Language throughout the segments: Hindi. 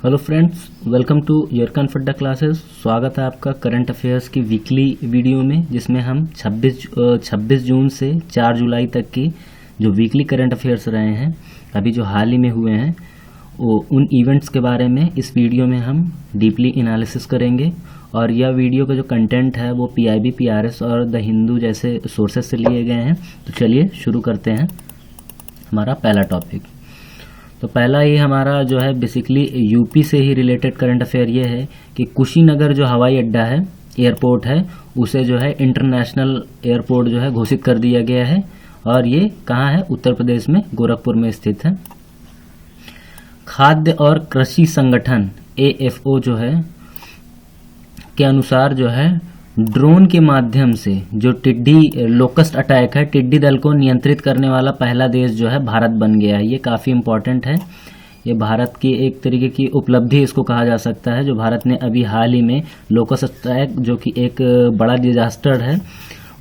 Hello friends, welcome to your comfort classes. स्वागत है आपका करंट अफेयर्स की वीकली वीडियो में, जिसमें हम 26 जून से 4 जुलाई तक की जो वीकली करंट अफेयर्स रहे हैं, अभी जो हाल ही में हुए हैं, वो उन इवेंट्स के बारे में इस वीडियो में हम डीपली एनालिसिस करेंगे। और यह वीडियो का जो कंटेंट है वो PIB, PRS और द हिंदू जैसे सोर्सेज से लिए गए हैं। तो चलिए शुरू करते हैं हमारा पहला टॉपिक। तो पहला ये हमारा जो है बेसिकली यूपी से ही रिलेटेड करंट अफेयर ये है कि कुशीनगर जो हवाई अड्डा है, एयरपोर्ट है, उसे जो है इंटरनेशनल एयरपोर्ट जो है घोषित कर दिया गया है। और ये कहाँ है? उत्तर प्रदेश में गोरखपुर में स्थित है। खाद्य और कृषि संगठन AFO जो है के अनुसार जो है ड्रोन के माध्यम से जो टिड्डी लोकस्ट अटैक है, टिड्डी दल को नियंत्रित करने वाला पहला देश जो है भारत बन गया है। ये काफ़ी इम्पोर्टेंट है। ये भारत की एक तरीके की उपलब्धि इसको कहा जा सकता है, जो भारत ने अभी हाल ही में लोकस्ट अटैक जो कि एक बड़ा डिजास्टर है,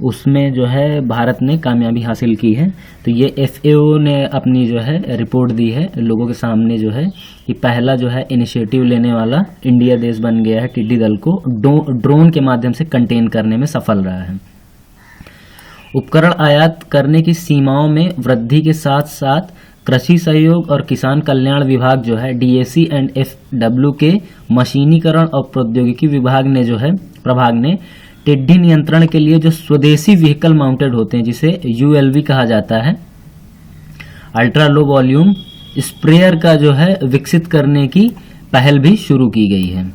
उसमें जो है भारत ने कामयाबी हासिल की है। तो ये FAO ने अपनी जो है रिपोर्ट दी है लोगों के सामने, जो है कि पहला जो है इनिशिएटिव लेने वाला इंडिया देश बन गया है, टिड्डी दल को ड्रोन के माध्यम से कंटेन करने में सफल रहा है। उपकरण आयात करने की सीमाओं में वृद्धि के साथ साथ कृषि सहयोग और किसान कल्याण विभाग जो है DAC एंड FW के मशीनीकरण और प्रौद्योगिकी विभाग ने जो है प्रभाग ने टिड्डी नियंत्रण के लिए जो स्वदेशी व्हीकल माउंटेड होते हैं, जिसे ULV कहा जाता है, अल्ट्रा लो वॉल्यूम स्प्रेयर का जो है विकसित करने की पहल भी शुरू की गई है।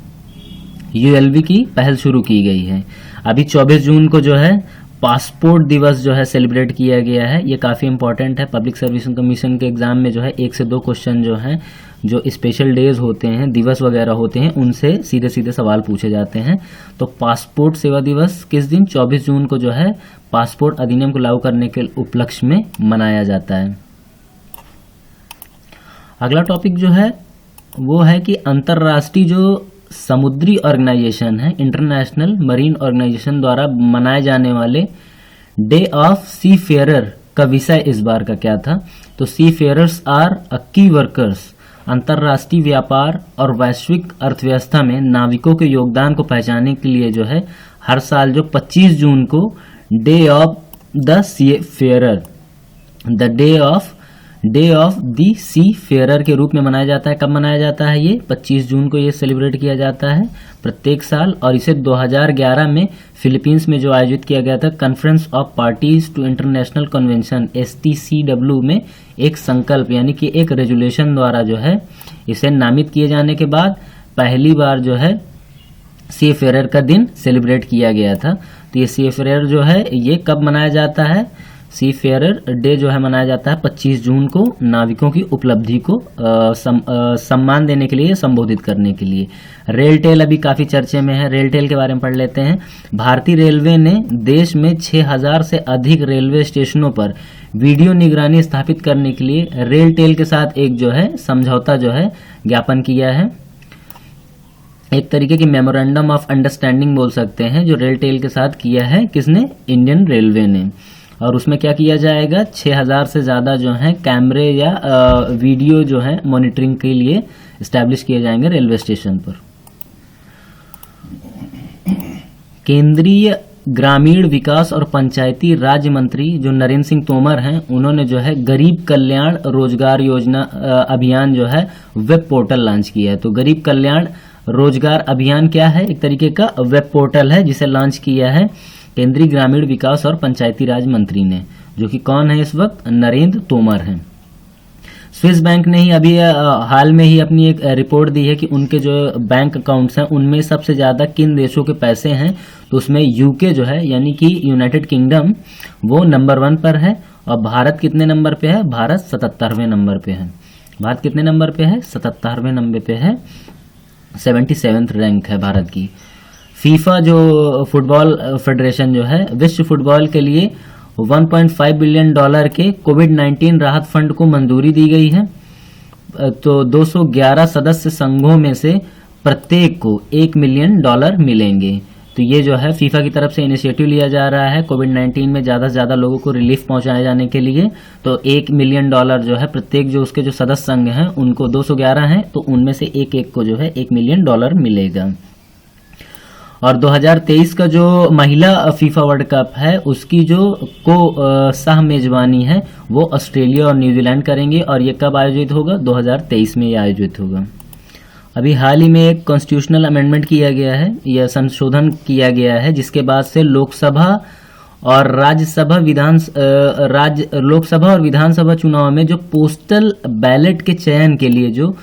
ULV की पहल शुरू की गई है। अभी 24 जून को जो है पासपोर्ट दिवस जो है सेलिब्रेट किया गया है। ये काफ़ी इंपॉर्टेंट है। पब्लिक सर्विस कमीशन के एग्जाम में जो है 1 से 2 क्वेश्चन जो हैं, जो स्पेशल डेज होते हैं, दिवस वगैरह होते हैं, उनसे सीधे सीधे सवाल पूछे जाते हैं। तो पासपोर्ट सेवा दिवस किस दिन? 24 जून को जो है पासपोर्ट अधिनियम को लागू करने के उपलक्ष्य में मनाया जाता है। अगला टॉपिक जो है वो है कि अंतर्राष्ट्रीय जो समुद्री ऑर्गेनाइजेशन है, इंटरनेशनल मरीन ऑर्गेनाइजेशन द्वारा मनाए जाने वाले डे ऑफ सी फेयरर का विषय इस बार का क्या था? तो सी फेयरर्स आर अ की वर्कर्स। अंतर्राष्ट्रीय व्यापार और वैश्विक अर्थव्यवस्था में नाविकों के योगदान को पहचानने के लिए जो है हर साल जो 25 जून को day of the seafarer, the day of the seafarer के रूप में मनाया जाता है। कब मनाया जाता है? ये 25 जून को ये सेलिब्रेट किया जाता है प्रत्येक साल। और इसे 2011 में फिलीपींस में जो आयोजित किया गया था conference of parties to international convention STCW में एक संकल्प यानी कि एक रेजुलेशन द्वारा जो है इसे नामित किए जाने के बाद पहली बार जो है सी फेयरर का दिन सेलिब्रेट किया गया था। तो ये सी फेयरर जो है ये कब मनाया जाता है? सी फेयरर डे जो है मनाया जाता है 25 जून को, नाविकों की उपलब्धि को सम्मान देने के लिए, संबोधित करने के लिए। रेल टेल अभी काफी चर्चे में है। रेल टेल के बारे में पढ़ लेते हैं। भारतीय रेलवे ने देश में 6000 से अधिक रेलवे स्टेशनों पर वीडियो निगरानी स्थापित करने के लिए रेल टेल के साथ एक जो है समझौता जो है ज्ञापन किया है। एक तरीके की मेमोरेंडम ऑफ अंडरस्टैंडिंग बोल सकते हैं, जो रेल टेल के साथ किया है। किसने? इंडियन रेलवे ने। और उसमें क्या किया जाएगा? 6000 से ज़्यादा जो है कैमरे या वीडियो जो है मॉनिटरिंग के लिए इस्टेब्लिश किए जाएंगे रेलवे स्टेशन पर। केंद्रीय ग्रामीण विकास और पंचायती राज्य मंत्री जो नरेंद्र सिंह तोमर हैं, उन्होंने जो है गरीब कल्याण रोजगार योजना अभियान जो है वेब पोर्टल लॉन्च किया है। तो गरीब कल्याण रोजगार अभियान क्या है? एक तरीके का वेब पोर्टल है जिसे लॉन्च किया है केंद्रीय ग्रामीण विकास और पंचायती राज मंत्री ने, जो कि कौन है इस वक्त? नरेंद्र तोमर हैं। स्विस बैंक ने ही अभी हाल में ही अपनी एक रिपोर्ट दी है कि उनके जो बैंक अकाउंट्स हैं उनमें सबसे ज़्यादा किन देशों के पैसे हैं। तो उसमें UK जो है यानी कि यूनाइटेड किंगडम वो नंबर 1 पर है। और भारत कितने नंबर पे है? भारत 77वें नंबर पे है। भारत कितने नंबर पे है? 77वें नंबर पे है। 77th रैंक है भारत की। फीफा जो फुटबॉल फेडरेशन जो है विश्व फुटबॉल के लिए $1.5 बिलियन के कोविड-19 राहत फंड को मंजूरी दी गई है। तो 211 सदस्य संघों में से प्रत्येक को $1 मिलियन मिलेंगे। तो तो ये जो है फीफा की तरफ से इनिशिएटिव लिया जा रहा है कोविड-19 में ज़्यादा से ज़्यादा लोगों को रिलीफ पहुंचाए जाने के लिए। तो $1 मिलियन जो है प्रत्येक जो उसके जो सदस्य संघ हैं उनको 211 हैं, तो उनमें से एक एक को जो है $1 मिलियन मिलेगा। और 2023 का जो महिला फीफा वर्ल्ड कप है उसकी जो सह मेजबानी है वो ऑस्ट्रेलिया और न्यूजीलैंड करेंगे। और ये कब आयोजित होगा? 2023 में ये आयोजित होगा। अभी हाल ही में एक कॉन्स्टिट्यूशनल अमेंडमेंट किया गया है या संशोधन किया गया है, जिसके बाद से लोकसभा और विधानसभा चुनाव में जो पोस्टल बैलेट के चयन के लिए जो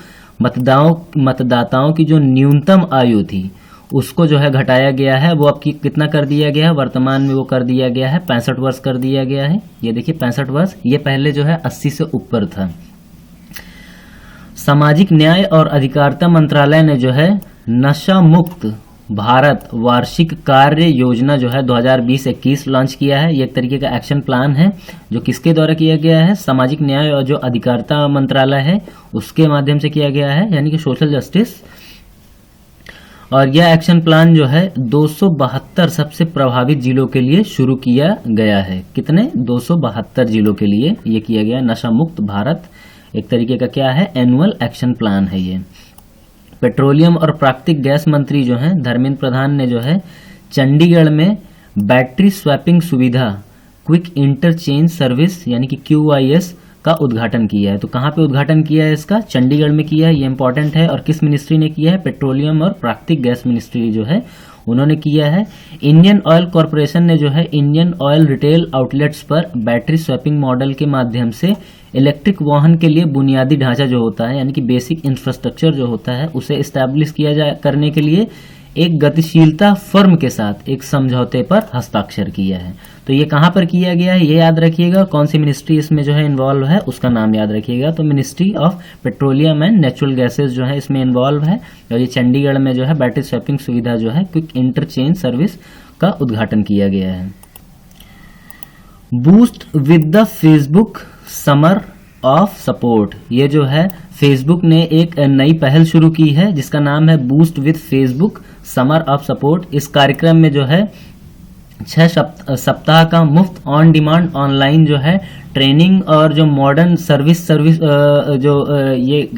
मतदाताओं की जो न्यूनतम आयु थी उसको जो है घटाया गया है। वो अब कितना कर दिया गया है? वर्तमान में वो कर दिया गया है 65 वर्ष कर दिया गया है। ये देखिए 65 वर्ष, ये पहले जो है 80 से ऊपर था। सामाजिक न्याय और अधिकारिता मंत्रालय ने जो है नशा मुक्त भारत वार्षिक कार्य योजना जो है 2020-21 लॉन्च किया है। ये एक तरीके का एक्शन प्लान है जो किसके द्वारा किया गया है? सामाजिक न्याय और जो अधिकारिता मंत्रालय है उसके माध्यम से किया गया है, यानी कि सोशल जस्टिस। और यह एक्शन प्लान जो है 272 सबसे प्रभावित जिलों के लिए शुरू किया गया है। कितने? 272 जिलों के लिए ये किया गया नशा मुक्त भारत, एक तरीके का क्या है? एनुअल एक्शन प्लान है ये। पेट्रोलियम और प्राकृतिक गैस मंत्री जो हैं धर्मेंद्र प्रधान ने जो है चंडीगढ़ में बैटरी स्वैपिंग सुविधा क्विक इंटरचेंज सर्विस यानी कि QIS का उद्घाटन किया है। तो कहाँ पे उद्घाटन किया है इसका? चंडीगढ़ में किया है। ये इंपॉर्टेंट है। और किस मिनिस्ट्री ने किया है? पेट्रोलियम और प्राकृतिक गैस मिनिस्ट्री जो है उन्होंने किया है। इंडियन ऑयल कॉरपोरेशन ने जो है इंडियन ऑयल रिटेल आउटलेट्स पर बैटरी स्वैपिंग मॉडल के माध्यम से इलेक्ट्रिक वाहन के लिए बुनियादी ढांचा जो होता है यानी कि बेसिक इंफ्रास्ट्रक्चर जो होता है उसे एस्टैब्लिश करने के लिए एक गतिशीलता फर्म के साथ एक समझौते पर हस्ताक्षर किया है। तो ये कहाँ पर किया गया है ये याद रखिएगा। कौन सी मिनिस्ट्री इसमें जो है इन्वॉल्व है उसका नाम याद रखिएगा। तो ministry of petroleum and natural gases जो है इसमें इन्वॉल्व है। और ये चंडीगढ़ में जो है बैटरी स्वैपिंग सुविधा जो है क्विक इंटरचेंज सर्विस का उद्घाटन किया गया है। Boost with the Facebook summer of support, ये जो है फेसबुक ने एक नई पहल शुरू की है जिसका नाम है boost with Facebook summer of support. इस कार्यक्रम में जो है 6 सप्ताह का मुफ्त ऑन डिमांड ऑनलाइन जो है ट्रेनिंग और जो मॉडर्न सर्विस ये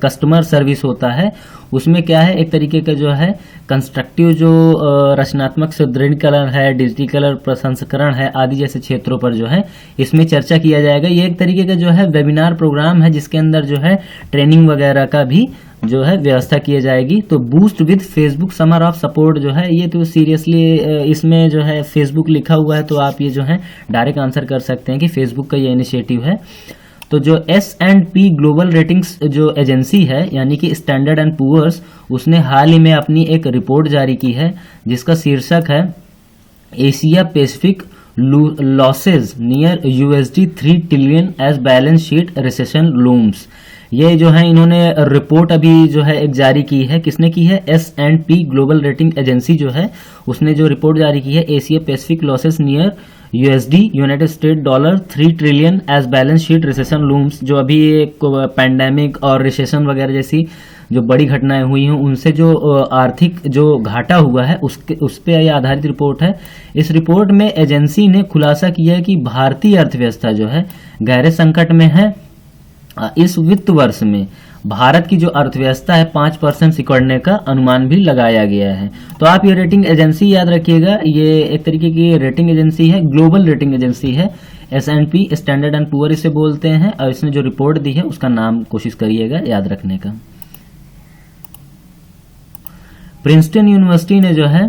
कस्टमर सर्विस होता है उसमें क्या है एक तरीके का जो है कंस्ट्रक्टिव जो रचनात्मक सुदृढ़ीकरण है, डिजिटलीकरण प्रसंस्करण है आदि जैसे क्षेत्रों पर जो है इसमें चर्चा किया जाएगा। ये एक तरीके का जो है वेबिनार प्रोग्राम है जिसके अंदर जो है ट्रेनिंग वगैरह का भी जो है व्यवस्था की जाएगी। तो boost with Facebook summer of support जो है ये तो सीरियसली इसमें जो है फेसबुक लिखा हुआ है तो आप ये जो है डायरेक्ट आंसर कर सकते हैं कि फेसबुक का ये इनिशिएटिव है। तो जो S&P ग्लोबल रेटिंग्स जो एजेंसी है यानी कि स्टैंडर्ड एंड पुअर्स उसने हाल ही में अपनी एक रिपोर्ट जारी की है जिसका शीर्षक है Asia Pacific losses near $3 trillion as balance sheet recession looms. ये जो है इन्होंने रिपोर्ट अभी जो है एक जारी की है। किसने की है? S&P ग्लोबल रेटिंग एजेंसी जो है उसने जो रिपोर्ट जारी की है Asia Pacific losses near $3 trillion as balance sheet recession looms. जो अभी एक पैंडेमिक और रिसेशन वगैरह जैसी जो बड़ी घटनाएं हुई हैं उनसे जो आर्थिक जो घाटा हुआ है उस पे यह आधारित रिपोर्ट है। इस रिपोर्ट में एजेंसी ने खुलासा किया है कि भारतीय अर्थव्यवस्था जो है गहरे संकट में है। इस वित्त वर्ष में भारत की जो अर्थव्यवस्था है 5% सिकुड़ने का अनुमान भी लगाया गया है। तो आप ये रेटिंग एजेंसी याद रखिएगा, ये एक तरीके की रेटिंग एजेंसी है, ग्लोबल रेटिंग एजेंसी है। S&P स्टैंडर्ड एंड पुअर इसे बोलते हैं और इसने जो रिपोर्ट दी है उसका नाम कोशिश करिएगा याद रखने का। प्रिंसटन यूनिवर्सिटी ने जो है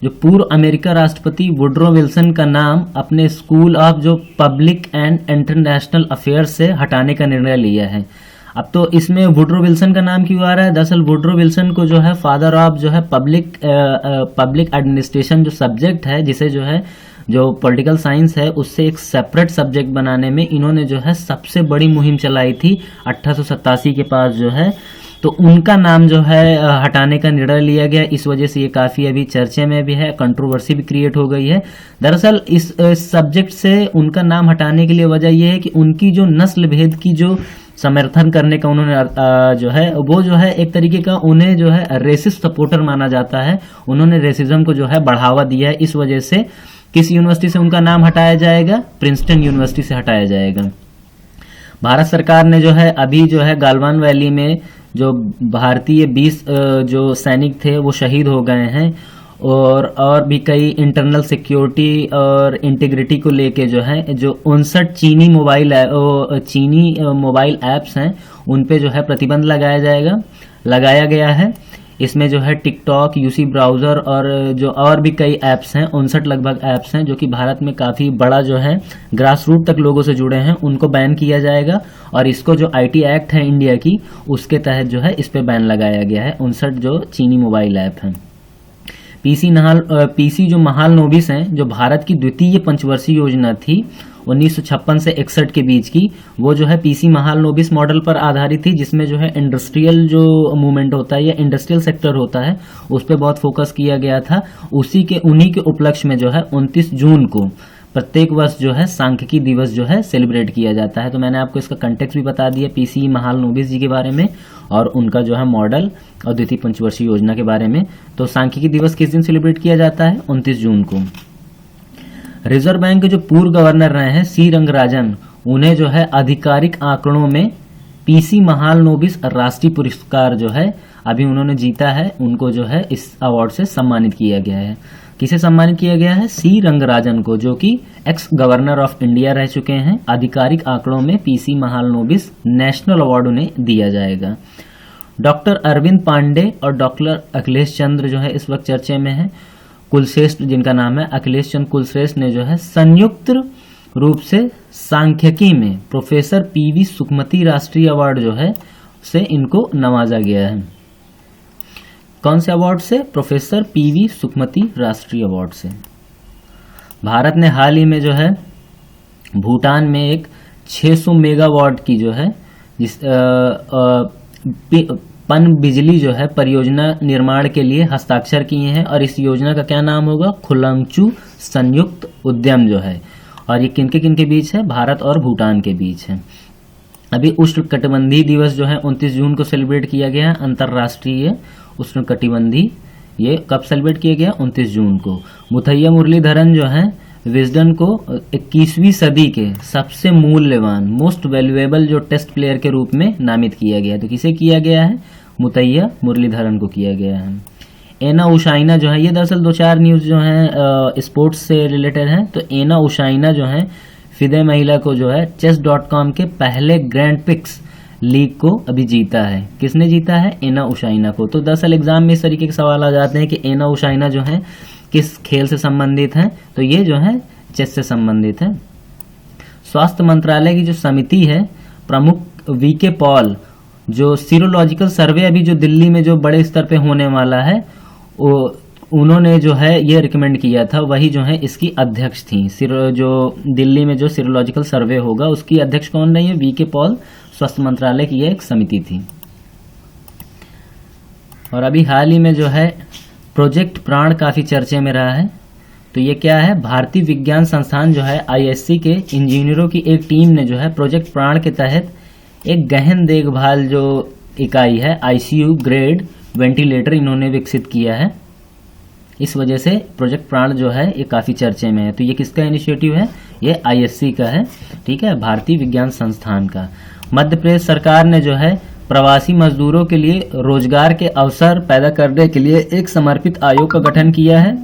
जो पूर्व अमेरिका राष्ट्रपति वुडरो विल्सन का नाम अपने स्कूल ऑफ जो पब्लिक एंड इंटरनेशनल अफेयर्स से हटाने का निर्णय लिया है। अब तो इसमें वुडरो विल्सन का नाम क्यों आ रहा है? दरअसल वुडरो विल्सन को जो है फादर ऑफ जो है पब्लिक एडमिनिस्ट्रेशन जो सब्जेक्ट है जिसे जो है जो पॉलिटिकल साइंस है उससे एक सेपरेट सब्जेक्ट बनाने में इन्होंने जो है सबसे बड़ी मुहिम चलाई थी 1887 के पास जो है। तो उनका नाम जो है हटाने का निर्णय लिया गया। इस वजह से ये काफ़ी अभी चर्चे में भी है, कंट्रोवर्सी भी क्रिएट हो गई है। दरअसल इस सब्जेक्ट से उनका नाम हटाने के लिए वजह यह है कि उनकी जो नस्ल भेद की जो समर्थन करने का उन्होंने जो है वो जो है एक तरीके का उन्हें जो है रेसिस्ट सपोर्टर माना जाता है। उन्होंने रेसिज्म को जो है बढ़ावा दिया है। इस वजह से किस यूनिवर्सिटी से उनका नाम हटाया जाएगा? प्रिंसटन यूनिवर्सिटी से हटाया जाएगा। भारत सरकार ने जो है अभी जो है गालवान वैली में जो भारतीय 20 जो सैनिक थे वो शहीद हो गए हैं, और भी कई इंटरनल सिक्योरिटी और इंटीग्रिटी को लेके जो है जो 59 चीनी मोबाइल ऐप्स हैं उन पे जो है प्रतिबंध लगाया गया है। इसमें जो है टिकटॉक, यूसी ब्राउज़र और जो और भी कई ऐप्स हैं, 59 लगभग ऐप्स हैं जो कि भारत में काफ़ी बड़ा जो है ग्रास रूट तक लोगों से जुड़े हैं, उनको बैन किया जाएगा। और इसको जो आईटी एक्ट है इंडिया की उसके तहत जो है इस पे बैन लगाया गया है 59 जो चीनी मोबाइल ऐप हैं। पीसी जो महालनोबिस हैं, जो भारत की द्वितीय पंचवर्षीय योजना थी 1956 से 61 के बीच की, वो जो है पीसी महालनोबिस मॉडल पर आधारित थी, जिसमें जो है इंडस्ट्रियल जो मूवमेंट होता है या इंडस्ट्रियल सेक्टर होता है उस पर बहुत फोकस किया गया था। उन्हीं के उपलक्ष्य में जो है 29 जून को प्रत्येक वर्ष जो है सांख्यिकी दिवस जो है सेलिब्रेट किया जाता है। तो मैंने आपको इसका कंटेक्स्ट भी बता दिया पीसी महालनोबिस जी के बारे में और उनका जो है मॉडल और द्वितीय पंचवर्षीय योजना के बारे में। तो सांख्यिकी दिवस किस दिन सेलिब्रेट किया जाता है? 29 जून को। रिजर्व बैंक के जो पूर्व गवर्नर रहे हैं सी रंगराजन, उन्हें जो है आधिकारिक आंकड़ों में पीसी महालनोबिस राष्ट्रीय पुरस्कार जो है अभी उन्होंने जीता है, उनको जो है इस अवार्ड से सम्मानित किया गया है। किसे सम्मानित किया गया है? सी रंगराजन को, जो कि एक्स गवर्नर ऑफ इंडिया रह चुके हैं। आधिकारिक आंकड़ों में पीसी महालनोबिस नेशनल अवार्ड उन्हें दिया जाएगा। डॉक्टर अरविंद पांडे और डॉक्टर अखिलेश चंद्र जो है इस वक्त चर्चे में है। कुलश्रेष्ठ जिनका नाम है अखिलेश चंद्र कुलश्रेष्ठ ने जो है संयुक्त रूप से सांख्यिकी में प्रोफेसर पीवी सुखमती राष्ट्रीय अवार्ड जो है से इनको नवाजा गया है। कौन से अवार्ड से? प्रोफेसर पीवी सुखमती राष्ट्रीय अवार्ड से। भारत ने हाल ही में जो है भूटान में एक 600 मेगावाट की जो है पन बिजली जो है परियोजना निर्माण के लिए हस्ताक्षर किए हैं, और इस योजना का क्या नाम होगा? खुलंगचू संयुक्त उद्यम जो है। और ये किनके बीच है? भारत और भूटान के बीच है। अभी उष्णकटिबंधीय दिवस जो है 29 जून को सेलिब्रेट किया गया है, अंतर्राष्ट्रीय उष्णकटिबंधीय। ये कब सेलिब्रेट किया गया? 29 जून को। मुथैया मुरलीधरन जो है विजडन को 21वीं सदी के सबसे मूल्यवान मोस्ट वैल्यूएबल जो टेस्ट प्लेयर के रूप में नामित किया गया है। तो किसे किया गया है? मुथैया मुरलीधरन को किया गया है। एना उशाइना जो है, ये दरअसल 2-4 न्यूज़ जो हैं स्पोर्ट्स से रिलेटेड हैं। तो एना उशाइना जो है फिदे महिला को जो है chess.com के पहले ग्रैंड पिक्स लीग को अभी जीता है। किसने जीता है? एना उशाइना को। तो दरअसल एग्जाम में इस तरीके के सवाल आ जाते हैं कि एना उशाइना जो है किस खेल से संबंधित हैं? तो ये जो है चेस से संबंधित है। स्वास्थ्य मंत्रालय की जो समिति है, प्रमुख वीके पॉल, जो सीरोलॉजिकल सर्वे अभी जो दिल्ली में जो बड़े स्तर पे होने वाला है, उन्होंने जो है ये रिकमेंड किया था, वही जो है इसकी अध्यक्ष थी। जो दिल्ली में जो सीरोलॉजिकल सर्वे होगा उसकी अध्यक्ष कौन रही है? वीके पॉल। स्वास्थ्य मंत्रालय की यह एक समिति थी। और अभी हाल ही में जो है प्रोजेक्ट प्राण काफी चर्चे में रहा है। तो ये क्या है? भारतीय विज्ञान संस्थान जो है आईएससी के इंजीनियरों की एक टीम ने जो है प्रोजेक्ट प्राण के तहत एक गहन देखभाल जो इकाई है, आईसीयू ग्रेड वेंटिलेटर इन्होंने विकसित किया है। इस वजह से प्रोजेक्ट प्राण जो है ये काफी चर्चे में है। तो ये किसका इनिशिएटिव है? ये आईएससी का है, ठीक है, भारतीय विज्ञान संस्थान का। मध्य प्रदेश सरकार ने जो है प्रवासी मजदूरों के लिए रोजगार के अवसर पैदा करने के लिए एक समर्पित आयोग का गठन किया है,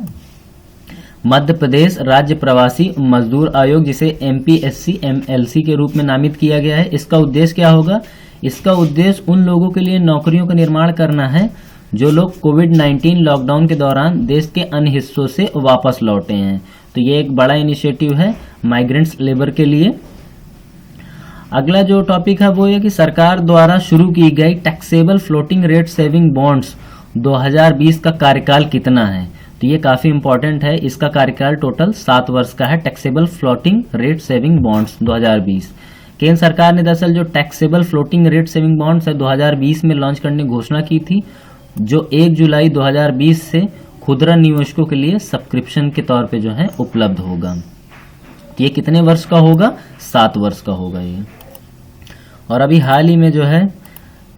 मध्य प्रदेश राज्य प्रवासी मजदूर आयोग, जिसे एमपीएससी एमएलसी के रूप में नामित किया गया है। इसका उद्देश्य क्या होगा? इसका उद्देश्य उन लोगों के लिए नौकरियों का निर्माण करना है जो लोग कोविड-19 लॉकडाउन के दौरान देश के अन्य हिस्सों से वापस लौटे हैं। तो ये एक बड़ा इनिशिएटिव है माइग्रेंट्स लेबर के लिए। अगला जो टॉपिक है वो है कि सरकार द्वारा शुरू की गई taxable floating rate saving bonds 2020 का कार्यकाल कितना है? तो ये काफी इंपॉर्टेंट है। इसका कार्यकाल टोटल 7 वर्ष का है। Taxable floating rate saving bonds 2020 केंद्र सरकार ने दरअसल जो taxable floating rate saving bonds है 2020 में लॉन्च करने की घोषणा की थी, जो 1 जुलाई 2020 से खुदरा निवेशकों के लिए सब्सक्रिप्शन के तौर पे जो है उपलब्ध होगा। ये कितने वर्ष का होगा? 7 वर्ष का होगा ये। और अभी हाल ही में जो है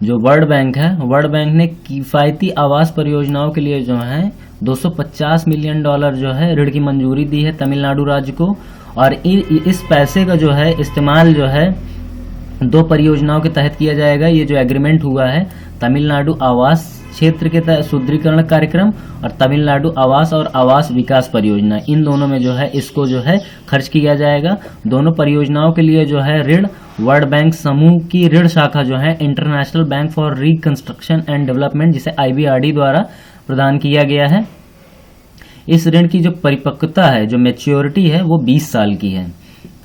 जो वर्ल्ड बैंक है, वर्ल्ड बैंक ने किफ़ायती आवास परियोजनाओं के लिए जो है 250 मिलियन डॉलर जो है ऋण की मंजूरी दी है तमिलनाडु राज्य को। और इस पैसे का जो है इस्तेमाल जो है 2 परियोजनाओं के तहत किया जाएगा। ये जो एग्रीमेंट हुआ है तमिलनाडु आवास क्षेत्र के तहत सुदृढ़ीकरण कार्यक्रम और तमिलनाडु आवास और आवास विकास परियोजना, इन दोनों में जो है इसको जो है खर्च किया जाएगा। दोनों परियोजनाओं के लिए जो है ऋण वर्ल्ड बैंक समूह की ऋण शाखा जो है international bank for reconstruction and development, जिसे IBRD द्वारा प्रदान किया गया है। इस ऋण की जो परिपक्वता है, जो मैच्योरिटी है, वो 20 साल की है।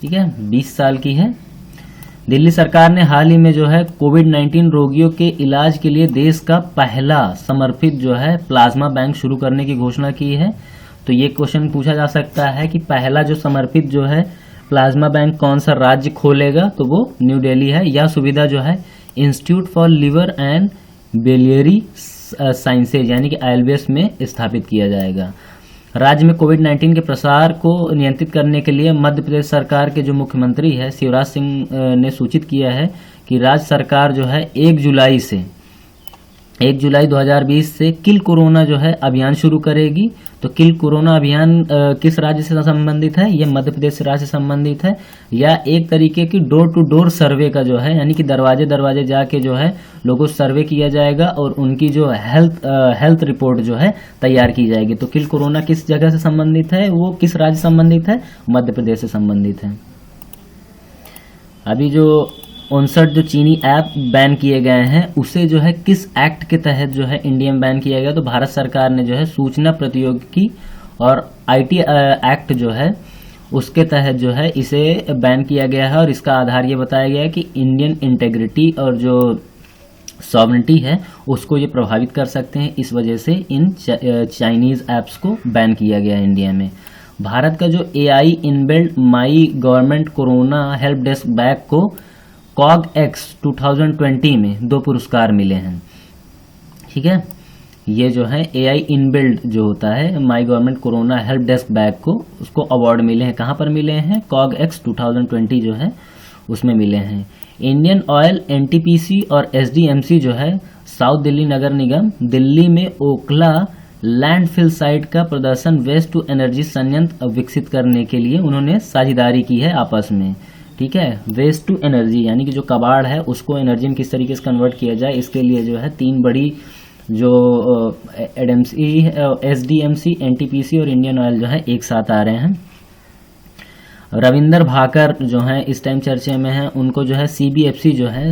ठीक है, 20 साल की है। दिल्ली सरकार ने हाल ही में जो है कोविड-19 रोगियों के इलाज के लिए देश का पहला समर्पित जो है प्लाज्मा बैंक शुरू करने की घोषणा की है। तो ये क्वेश्चन पूछा जा सकता है कि पहला जो समर्पित जो है प्लाज्मा बैंक कौन सा राज्य खोलेगा, तो वो न्यू दिल्ली है। यह सुविधा जो है institute for liver and biliary sciences यानी कि ILBS में स्थापित किया जाएगा। राज्य में कोविड-19 के प्रसार को नियंत्रित करने के लिए मध्य प्रदेश सरकार के जो मुख्यमंत्री है शिवराज सिंह ने सूचित किया है कि राज्य सरकार जो है 1 जुलाई 2020 से किल कोरोना जो है अभियान शुरू करेगी। तो किल कोरोना अभियान किस राज्य से संबंधित है? ये मध्य प्रदेश राज्य से संबंधित है। या एक तरीके की डोर टू डोर सर्वे का जो है, यानी कि दरवाजे दरवाजे जाके जो है लोगों से सर्वे किया जाएगा और उनकी जो हेल्थ रिपोर्ट जो है तैयार की जाएगी। तो किल कोरोना किस जगह से संबंधित है, वो किस राज्य से संबंधित है? मध्य प्रदेश से संबंधित है। अभी जो 59 जो चीनी ऐप बैन किए गए हैं, उसे जो है किस एक्ट के तहत जो है इंडिया में बैन किया गया? तो भारत सरकार ने जो है सूचना प्रौद्योगिकी और IT एक्ट जो है उसके तहत जो है इसे बैन किया गया है। और इसका आधार ये बताया गया है कि इंडियन इंटेग्रिटी और जो सॉवरेनिटी है उसको ये प्रभावित कर सकते हैं। इस वजह से इन चाइनीज ऐप्स को बैन किया गया है इंडिया में। भारत का जो AI inbuilt my government corona help desk back को COGX 2020 में 2 पुरस्कार मिले हैं। ठीक है, ये जो है AI इनबिल्ट जो होता है my government corona help desk back को, उसको अवार्ड मिले हैं। कहाँ पर मिले हैं? COGX 2020 जो है उसमें मिले हैं। इंडियन ऑयल, NTPC और SDMC जो है साउथ दिल्ली नगर निगम दिल्ली में ओखला लैंडफिल साइट का प्रदर्शन वेस्ट टू एनर्जी संयंत्र विकसित करने के लिए उन्होंने साझेदारी की है आपस में। ठीक है, वेस्ट टू एनर्जी यानी कि जो कबाड़ है उसको एनर्जी में किस तरीके से कन्वर्ट किया जाए, इसके लिए जो है 3 बड़ी जो SDMC, NTPC और इंडियन ऑयल जो है एक साथ आ रहे हैं। रविंदर भाकर जो है इस टाइम चर्चे में है, उनको जो है CBFC जो है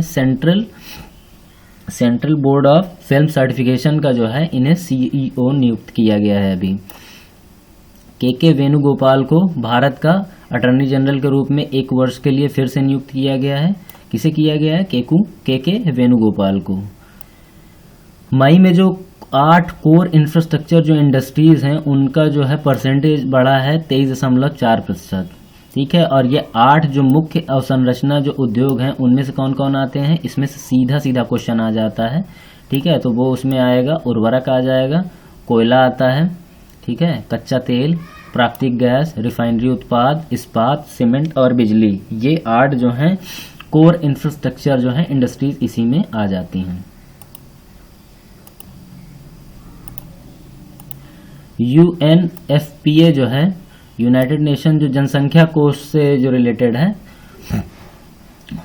central board of film certification का जो है इन्हें CEO नियुक्त किया गया है। अभी KK वेणुगोपाल को भारत का अटॉर्नी जनरल के रूप में 1 वर्ष के लिए फिर से नियुक्त किया गया है। किसे किया गया है? KK वेणुगोपाल को। मई में जो 8 कोर इंफ्रास्ट्रक्चर जो इंडस्ट्रीज हैं उनका जो है परसेंटेज बढ़ा है 23.4%। ठीक है, और ये 8 जो मुख्य अवसंरचना जो उद्योग हैं उनमें से कौन कौन आते हैं? इसमें से सीधा क्वेश्चन आ जाता है। ठीक है, तो वो उसमें आएगा, उर्वरक आ जाएगा, कोयला आता है, ठीक है, कच्चा तेल, प्राकृतिक गैस, रिफाइनरी उत्पाद, इस्पात, सीमेंट और बिजली। ये 8 जो हैं कोर इंफ्रास्ट्रक्चर जो है इंडस्ट्रीज इसी में आ जाती हैं। UNFPA जो है यूनाइटेड नेशन जो जनसंख्या कोष से जो रिलेटेड है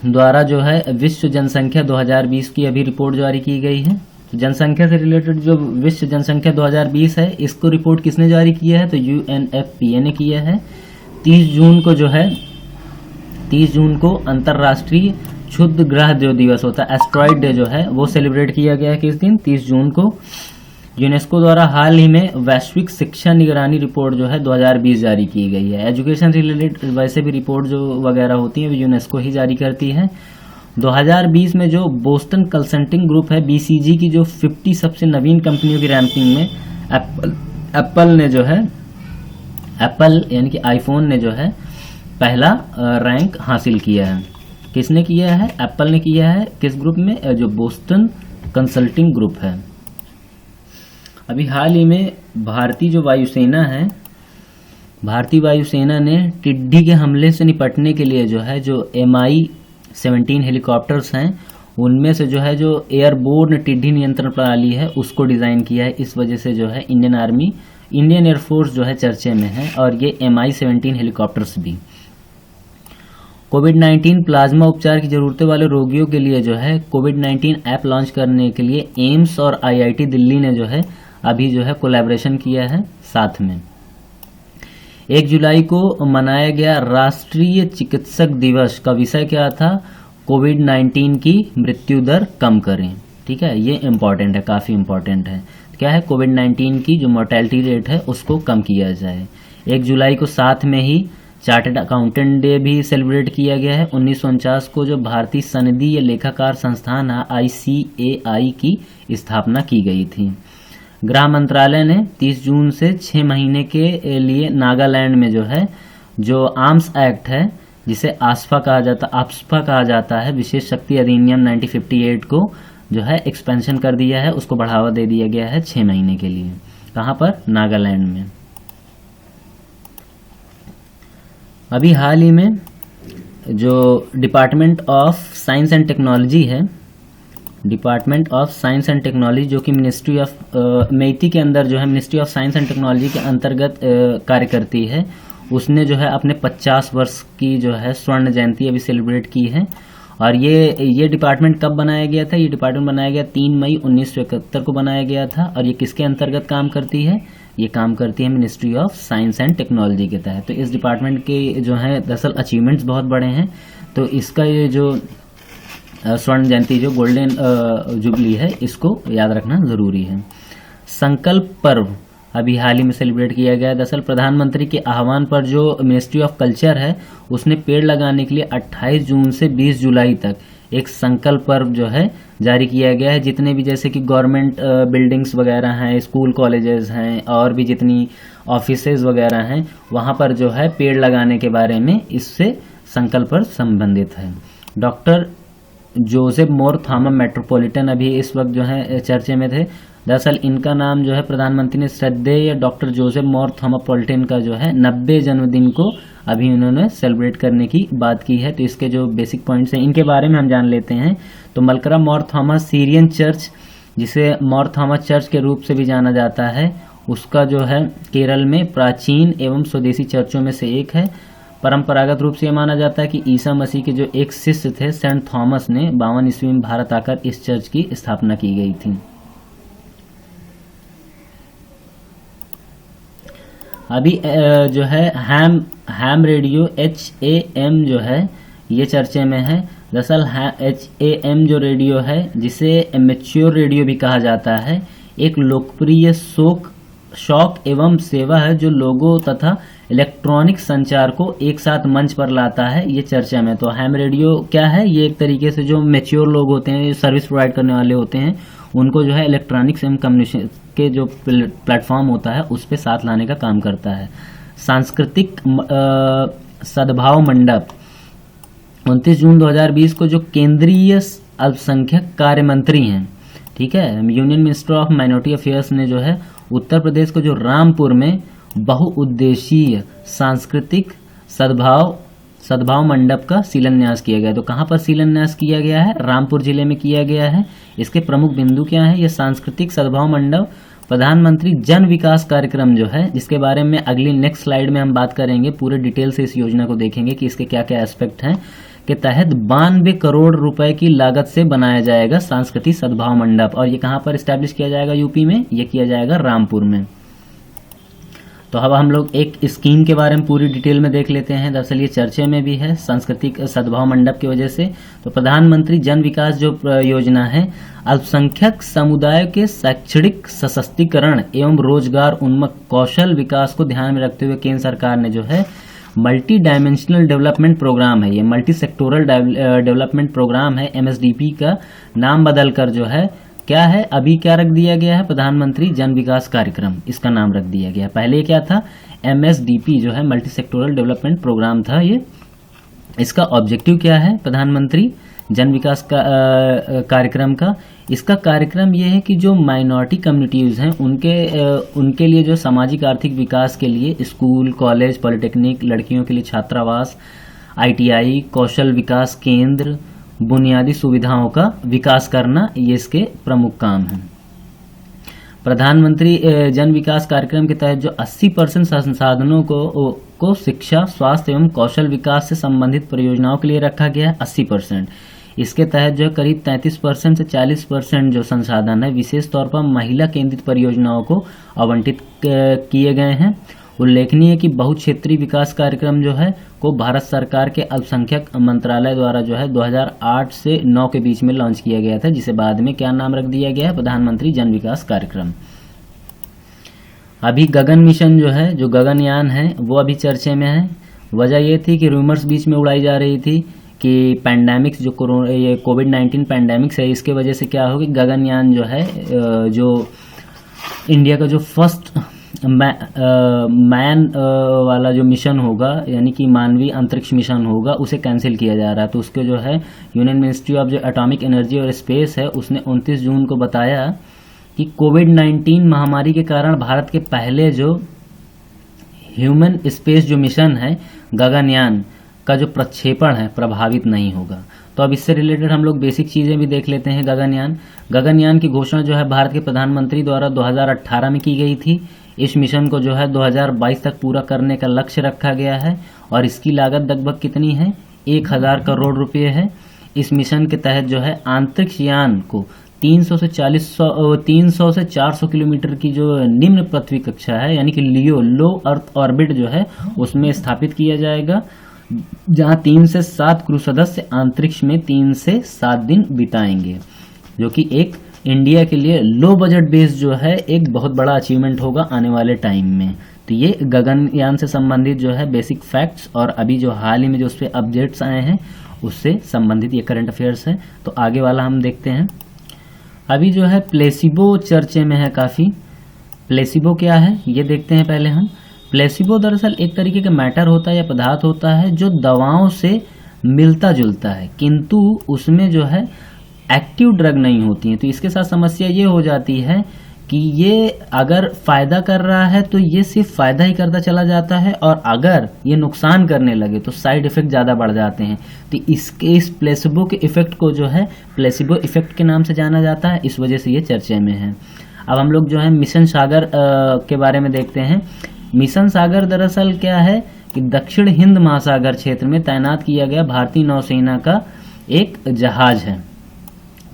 द्वारा जो है विश्व जनसंख्या 2020 की अभी रिपोर्ट जारी की गई है। जनसंख्या से रिलेटेड जो विश्व जनसंख्या 2020 है इसको रिपोर्ट किसने जारी किया है? तो UNFPA ने किया है। 30 जून को जो है 30 जून को अंतर्राष्ट्रीय क्षुद्र ग्रह जो दिवस होता है, एस्ट्रॉइड डे जो है, वो सेलिब्रेट किया गया है। किस दिन? 30 जून को। यूनेस्को द्वारा हाल ही में वैश्विक शिक्षा निगरानी रिपोर्ट जो है 2020 जारी की गई है। एजुकेशन रिलेटेड वैसे भी रिपोर्ट जो वगैरह होती है वो यूनेस्को ही जारी करती है। 2020 में जो बोस्टन कंसल्टिंग ग्रुप है BCG की जो 50 सबसे नवीन कंपनियों की रैंकिंग में एप्पल ने जो है, एप्पल यानी कि आईफोन ने जो है पहला रैंक हासिल किया है। किसने किया है? एप्पल ने किया है। किस ग्रुप में? जो बोस्टन कंसल्टिंग ग्रुप है। अभी हाल ही में भारतीय वायुसेना ने टिड्डी के हमले से निपटने के लिए जो है जो 17 हेलीकॉप्टर्स हैं, उनमें से जो है जो एयरबोर्न टिड्डी नियंत्रण प्रणाली है उसको डिज़ाइन किया है। इस वजह से जो है इंडियन एयरफोर्स जो है चर्चे में है, और ये MI-17 हेलीकॉप्टर्स भी। कोविड-19 प्लाज्मा उपचार की ज़रूरतों वाले रोगियों के लिए जो है कोविड-19 ऐप लॉन्च करने के लिए एम्स और IIT दिल्ली ने जो है अभी जो है कोलैबोरेशन किया है साथ में। 1 जुलाई को मनाया गया राष्ट्रीय चिकित्सक दिवस का विषय क्या था? कोविड-19 की मृत्यु दर कम करें। ठीक है, ये इम्पॉर्टेंट है, काफ़ी इम्पॉर्टेंट है। क्या है? कोविड-19 की जो मोर्टेलिटी रेट है उसको कम किया जाए। 1 जुलाई को साथ में ही चार्टर्ड अकाउंटेंट डे भी सेलिब्रेट किया गया है। 1949 को जो भारतीय सनदी लेखाकार संस्थान है ICAI की स्थापना की गई थी। गृह मंत्रालय ने 30 जून से 6 महीने के लिए नागालैंड में जो है जो आर्म्स एक्ट है, जिसे आस्फा कहा जाता है, विशेष शक्ति अधिनियम 1958 को जो है एक्सपेंशन कर दिया है, उसको बढ़ावा दे दिया गया है 6 महीने के लिए। कहाँ पर? नागालैंड में। अभी हाल ही में जो department of science and technology है, department of science and technology जो कि मिनिस्ट्री ऑफ मेटी के अंदर जो है ministry of science and technology के अंतर्गत कार्य करती है, उसने जो है अपने 50 वर्ष की जो है स्वर्ण जयंती अभी सेलिब्रेट की है। और ये डिपार्टमेंट कब बनाया गया था? ये डिपार्टमेंट बनाया गया 3 मई 1971 को बनाया गया था। और ये किसके अंतर्गत काम करती है? ये काम करती है ministry of science and technology के तहत। तो इस डिपार्टमेंट के जो है दरअसल अचीवमेंट्स बहुत बड़े हैं। तो इसका ये जो स्वर्ण जयंती जो गोल्डन जुबली है, इसको याद रखना जरूरी है। संकल्प पर्व अभी हाल ही में सेलिब्रेट किया गया। दरअसल प्रधानमंत्री के आह्वान पर जो मिनिस्ट्री ऑफ कल्चर है उसने पेड़ लगाने के लिए 28 जून से 20 जुलाई तक एक संकल्प पर्व जो है जारी किया गया है। जितने भी जैसे कि गवर्नमेंट बिल्डिंग्स वगैरह हैं, स्कूल कॉलेजेस हैं, और भी जितनी ऑफिसेज वगैरह हैं, वहाँ पर जो है पेड़ लगाने के बारे में इससे संकल्प पर संबंधित है। डॉक्टर जोसेफ मोर थॉमस मेट्रोपॉलिटन अभी इस वक्त जो है चर्चे में थे। दरअसल इनका नाम जो है प्रधानमंत्री ने श्रद्धेय डॉक्टर जोसेफ मोर थॉमस पॉलिटन का जो है 90 जन्मदिन को अभी उन्होंने सेलिब्रेट करने की बात की है। तो इसके जो बेसिक पॉइंट्स हैं इनके बारे में हम जान लेते हैं। तो मलकरा मोर थॉमस सीरियन चर्च, जिसे मोर थॉमस चर्च के रूप से भी जाना जाता है, उसका जो है केरल में प्राचीन एवं स्वदेशी चर्चों में से एक है। परंपरागत रूप से यह माना जाता है कि ईसा मसीह के जो एक शिष्य थे सेंट थॉमस ने 52 ईस्वी में भारत आकर इस चर्च की स्थापना की गई थी। अभी जो है हैम रेडियो HAM जो है ये चर्चे में है। दरअसल HAM जो रेडियो है, जिसे मैच्योर रेडियो भी कहा जाता है, एक लोकप्रिय शौक एवं सेवा है जो लोगों तथा इलेक्ट्रॉनिक संचार को एक साथ मंच पर लाता है। ये चर्चा में। तो हैम रेडियो क्या है? ये एक तरीके से जो मैच्योर लोग होते हैं, सर्विस प्रोवाइड करने वाले होते हैं, उनको जो है इलेक्ट्रॉनिक्स एवं कम्युनिकेशन के जो प्लेटफॉर्म होता है उस पे साथ लाने का काम करता है। सांस्कृतिक सद्भाव मंडप 29 जून 2020 को जो केंद्रीय अल्पसंख्यक कार्य मंत्री हैं, ठीक है, union minister of minority affairs ने जो है उत्तर प्रदेश को जो रामपुर में बहुउद्देशीय सांस्कृतिक सद्भाव मंडप का शिलान्यास किया गया। तो कहाँ पर शिलान्यास किया गया है? रामपुर जिले में किया गया है। इसके प्रमुख बिंदु क्या है? ये सांस्कृतिक सद्भाव मंडप प्रधानमंत्री जन विकास कार्यक्रम जो है, जिसके बारे में अगली नेक्स्ट स्लाइड में हम बात करेंगे, पूरे डिटेल से इस योजना को देखेंगे कि इसके क्या क्या एस्पेक्ट हैं, के तहत 92 करोड़ रुपए की लागत से बनाया जाएगा सांस्कृतिक सद्भाव मंडप। और ये कहाँ पर स्टैब्लिश किया जाएगा? यूपी में। ये किया जाएगा रामपुर में। तो अब हम लोग एक स्कीम के बारे में पूरी डिटेल में देख लेते हैं। दरअसल ये चर्चे में भी है सांस्कृतिक सद्भाव मंडप की वजह से। तो प्रधानमंत्री जन विकास जो योजना है, अल्पसंख्यक समुदाय के शैक्षणिक सशक्तिकरण एवं रोजगार उन्मुख कौशल विकास को ध्यान में रखते हुए केंद्र सरकार ने जो है मल्टी डायमेंशनल डेवलपमेंट प्रोग्राम है, ये मल्टी सेक्टोरल डेवलपमेंट प्रोग्राम है, MSDP का नाम बदलकर जो है क्या है, अभी क्या रख दिया गया है? प्रधानमंत्री जन विकास कार्यक्रम, इसका नाम रख दिया गया। पहले क्या था? MSDP जो है मल्टी सेक्टोरल डेवलपमेंट प्रोग्राम था। ये इसका ऑब्जेक्टिव क्या है? प्रधानमंत्री जन विकास का कार्यक्रम का इसका कार्यक्रम ये है कि जो माइनॉरिटी कम्युनिटीज हैं उनके लिए जो सामाजिक आर्थिक विकास के लिए स्कूल, कॉलेज, पॉलिटेक्निक, लड़कियों के लिए छात्रावास, ITI, कौशल विकास केंद्र, बुनियादी सुविधाओं का विकास करना, ये इसके प्रमुख काम हैं। प्रधानमंत्री जन विकास कार्यक्रम के तहत जो 80% संसाधनों को शिक्षा, स्वास्थ्य एवं कौशल विकास से संबंधित परियोजनाओं के लिए रखा गया है 80%। इसके तहत जो करीब 33% से 40% जो संसाधन है विशेष तौर पर महिला केंद्रित परियोजनाओं को आवंटित किए गए हैं। उल्लेखनीय है कि बहुक्षेत्रीय विकास कार्यक्रम जो है को भारत सरकार के अल्पसंख्यक मंत्रालय द्वारा जो है 2008 से 9 के बीच में लॉन्च किया गया था, जिसे बाद में क्या नाम रख दिया गया है, प्रधानमंत्री जन विकास कार्यक्रम। अभी गगन मिशन जो है, जो गगनयान है, वो अभी चर्चे में है। वजह ये थी कि रूमर्स बीच में उड़ाई जा रही थी कि पैंडेमिक्स जो ये कोविड-19 पैंडेमिक्स है, इसके वजह से क्या होगी, गगनयान जो है, जो इंडिया का जो फर्स्ट मैन वाला जो मिशन होगा, यानी कि मानवीय अंतरिक्ष मिशन होगा, उसे कैंसिल किया जा रहा है। तो उसके जो है यूनियन मिनिस्ट्री ऑफ जो एटॉमिक एनर्जी और स्पेस है, उसने 29 जून को बताया कि कोविड-19 महामारी के कारण भारत के पहले जो ह्यूमन स्पेस जो मिशन है गगनयान का जो प्रक्षेपण है प्रभावित नहीं होगा। तो अब इससे रिलेटेड हम लोग बेसिक चीज़ें भी देख लेते हैं। गगनयान की घोषणा जो है भारत के प्रधानमंत्री द्वारा 2018 में की गई थी। इस मिशन को जो है 2022 तक पूरा करने का लक्ष्य रखा गया है और इसकी लागत लगभग कितनी है, 1000 करोड़ रुपये है। इस मिशन के तहत जो है अंतरिक्ष यान को 300 से 400 किलोमीटर की जो निम्न पृथ्वी कक्षा है, यानी कि लो अर्थ ऑर्बिट जो है, उसमें स्थापित किया जाएगा, जहां 3 से 7 क्रू सदस्य अंतरिक्ष में 3 से 7 दिन बिताएंगे, जो कि एक इंडिया के लिए लो बजट बेस जो है एक बहुत बड़ा अचीवमेंट होगा आने वाले टाइम में। तो ये गगनयान से संबंधित जो है बेसिक फैक्ट्स, और अभी जो हाल ही में जो उस पर अपडेट्स आए हैं उससे संबंधित ये करंट अफेयर्स है। तो आगे वाला हम देखते हैं। अभी जो है प्लेसिबो चर्चे में है काफ़ी। प्लेसिबो क्या है ये देखते हैं पहले हम। प्लेसिबो दरअसल एक तरीके का मैटर होता है या पदार्थ होता है जो दवाओं से मिलता जुलता है, किंतु उसमें जो है एक्टिव ड्रग नहीं होती है। तो इसके साथ समस्या ये हो जाती है कि ये अगर फायदा कर रहा है तो ये सिर्फ फायदा ही करता चला जाता है, और अगर ये नुकसान करने लगे तो साइड इफेक्ट ज़्यादा बढ़ जाते हैं। तो इस प्लेसिबो के इफेक्ट को जो है प्लेसिबो इफेक्ट के नाम से जाना जाता है, इस वजह से ये चर्चे में है। अब हम लोग जो है मिशन सागर के बारे में देखते हैं। मिशन सागर दरअसल क्या है कि दक्षिण हिंद महासागर क्षेत्र में तैनात किया गया भारतीय नौसेना का एक जहाज है।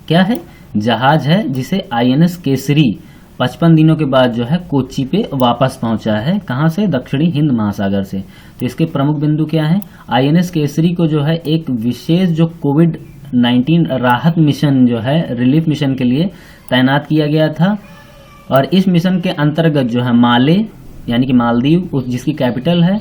क्या है? जहाज है, जिसे INS केसरी 55 दिनों के बाद जो है कोच्चि पे वापस पहुंचा है। कहां से? दक्षिणी हिंद महासागर से। तो इसके प्रमुख बिंदु क्या है? INS केसरी को जो है एक विशेष जो कोविड-19 राहत मिशन जो है, रिलीफ मिशन के लिए तैनात किया गया था, और इस मिशन के अंतर्गत जो है माले यानी कि मालदीव, जिसकी कैपिटल है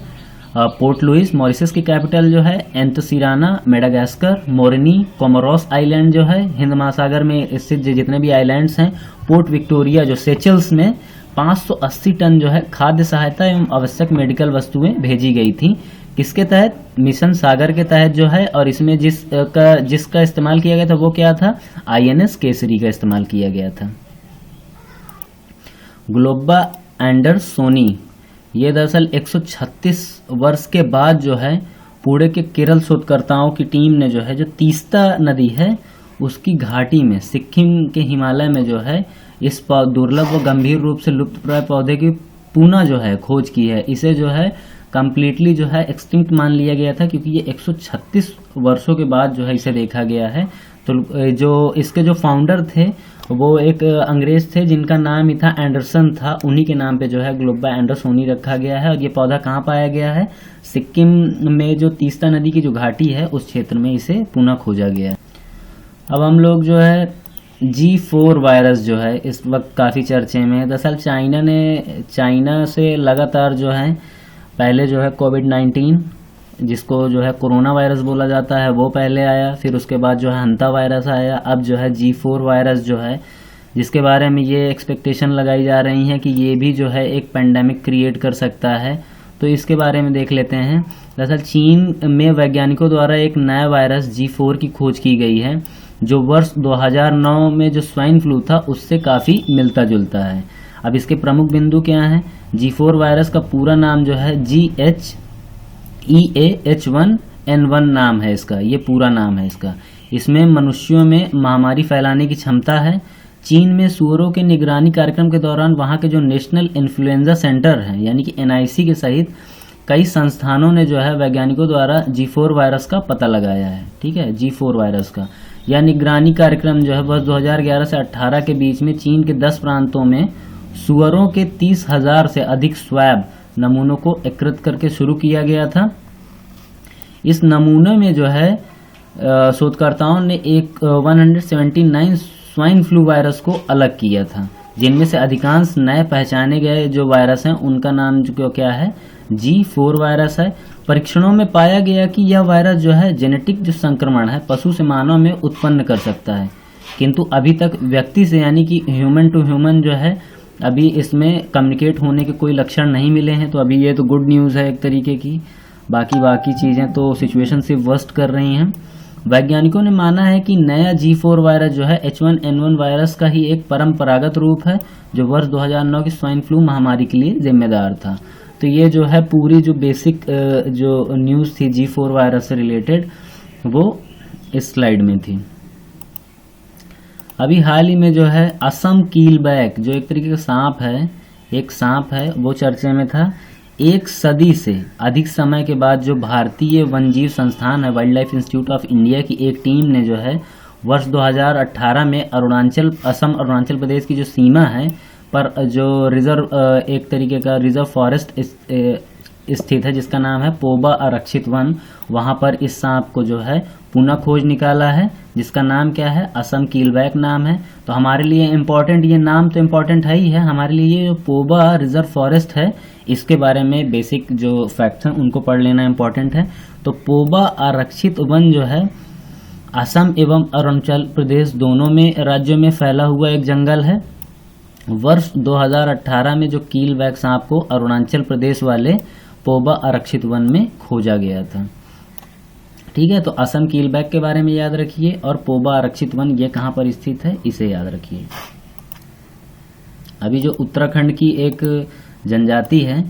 पोर्ट लुइस, मॉरिशस की कैपिटल जो है एंटसिराना, मेडागास्कर, मोरनी, कोमोरोस आइलैंड जो है हिंद महासागर में स्थित जितने भी आइलैंड्स हैं, पोर्ट विक्टोरिया जो सेचल्स में 580 टन जो है खाद्य सहायता एवं आवश्यक मेडिकल वस्तुएं भेजी गई थी। किसके तहत? मिशन सागर के तहत जो है, और इसमें जिसका इस्तेमाल किया गया था वो क्या था? INS केसरी का इस्तेमाल किया गया था। ग्लोबा एंडरसोनी, ये दरअसल 136 वर्ष के बाद जो है पुणे के केरल शोधकर्ताओं की टीम ने जो है जो तीस्ता नदी है उसकी घाटी में सिक्किम के हिमालय में जो है इस दुर्लभ व गंभीर रूप से लुप्तप्राय पौधे की पुनः जो है खोज की है। इसे जो है कम्प्लीटली जो है एक्सटिंक्ट मान लिया गया था, क्योंकि ये 136 वर्षों के बाद जो है इसे देखा गया है। तो जो इसके जो फाउंडर थे वो एक अंग्रेज थे जिनका नाम ही था एंडरसन था, उन्हीं के नाम पे जो है ग्लोबा एंडरसोनी रखा गया है। और ये पौधा कहाँ पाया गया है? सिक्किम में जो तीस्ता नदी की जो घाटी है उस क्षेत्र में इसे पुनः खोजा गया है। अब हम लोग जो है G4 वायरस जो है इस वक्त काफ़ी चर्चे में है। दरअसल चाइना से लगातार जो है पहले जो है कोविड-19 जिसको जो है कोरोना वायरस बोला जाता है वो पहले आया, फिर उसके बाद जो है हंता वायरस आया, अब जो है G4 वायरस जो है जिसके बारे में ये एक्सपेक्टेशन लगाई जा रही है कि ये भी जो है एक पेंडेमिक क्रिएट कर सकता है। तो इसके बारे में देख लेते हैं। दरअसल चीन में वैज्ञानिकों द्वारा एक नया वायरस G4 की खोज की गई है जो वर्ष 2009 में जो स्वाइन फ्लू था उससे काफ़ी मिलता जुलता है। अब इसके प्रमुख बिंदु क्या हैं? G4 वायरस का पूरा नाम जो है GHEAH1 H1N1 नाम है इसका, ये पूरा नाम है इसका। इसमें मनुष्यों में महामारी फैलाने की क्षमता है। चीन में सुअरों के निगरानी कार्यक्रम के दौरान वहाँ के जो नेशनल इन्फ्लुएंजा सेंटर हैं यानी कि NIC के सहित कई संस्थानों ने जो है वैज्ञानिकों द्वारा G4 वायरस का पता लगाया है। ठीक है, G4 वायरस का यह निगरानी कार्यक्रम जो है वर्ष 2011 से 18 के बीच में चीन के 10 प्रांतों में सुअरों के 30,000 से अधिक स्वैब नमूनों को एकत्रित करके शुरू किया गया था। इस नमूने में जो है शोधकर्ताओं ने एक 179 स्वाइन फ्लू वायरस को अलग किया था, जिनमें से अधिकांश नए पहचाने गए जो वायरस हैं उनका नाम जो क्या है G4 वायरस है। परीक्षणों में पाया गया कि यह वायरस जो है जेनेटिक जो संक्रमण है पशु से मानव में उत्पन्न कर सकता है, किंतु अभी तक व्यक्ति से यानी कि ह्यूमन टू ह्यूमन जो है अभी इसमें कम्युनिकेट होने के कोई लक्षण नहीं मिले हैं। तो अभी ये तो गुड न्यूज़ है एक तरीके की। बाकी चीज़ें तो सिचुएशन से वर्स्ट कर रही हैं। वैज्ञानिकों ने माना है कि नया G4 वायरस जो है H1N1 वायरस का ही एक परंपरागत रूप है जो वर्ष 2009 की स्वाइन फ्लू महामारी के लिए जिम्मेदार था। तो ये जो है पूरी जो बेसिक जो न्यूज़ थी G4 वायरस से रिलेटेड वो इस स्लाइड में थी। अभी हाल ही में जो है असम कीलबैक जो एक तरीके का सांप है वो चर्चे में था। एक सदी से अधिक समय के बाद जो भारतीय वन्यजीव संस्थान है wild life institute of India की एक टीम ने जो है वर्ष 2018 में असम अरुणाचल प्रदेश की जो सीमा है पर जो रिजर्व एक तरीके का रिजर्व फॉरेस्ट स्थित है जिसका नाम है पोबा आरक्षित वन, वहां पर इस सांप को जो है पुनः खोज निकाला है जिसका नाम क्या है असम कीलबैक नाम है। तो हमारे लिए इम्पोर्टेंट, ये नाम तो इम्पोर्टेंट है ही है, हमारे लिए जो पोबा रिजर्व फॉरेस्ट है इसके बारे में बेसिक जो फैक्ट्स हैं उनको पढ़ लेना इम्पोर्टेंट है। तो पोबा आरक्षित वन जो है असम एवं अरुणाचल प्रदेश दोनों में राज्यों में फैला हुआ एक जंगल है। वर्ष 2018 में जो कीलबैक सांप को अरुणाचल प्रदेश वाले पोबा आरक्षित वन में खोजा गया था। ठीक है, तो असम कीलबैक के बारे में याद रखिए और पोबा आरक्षित वन ये कहाँ पर स्थित है इसे याद रखिए। अभी जो उत्तराखंड की एक जनजाति है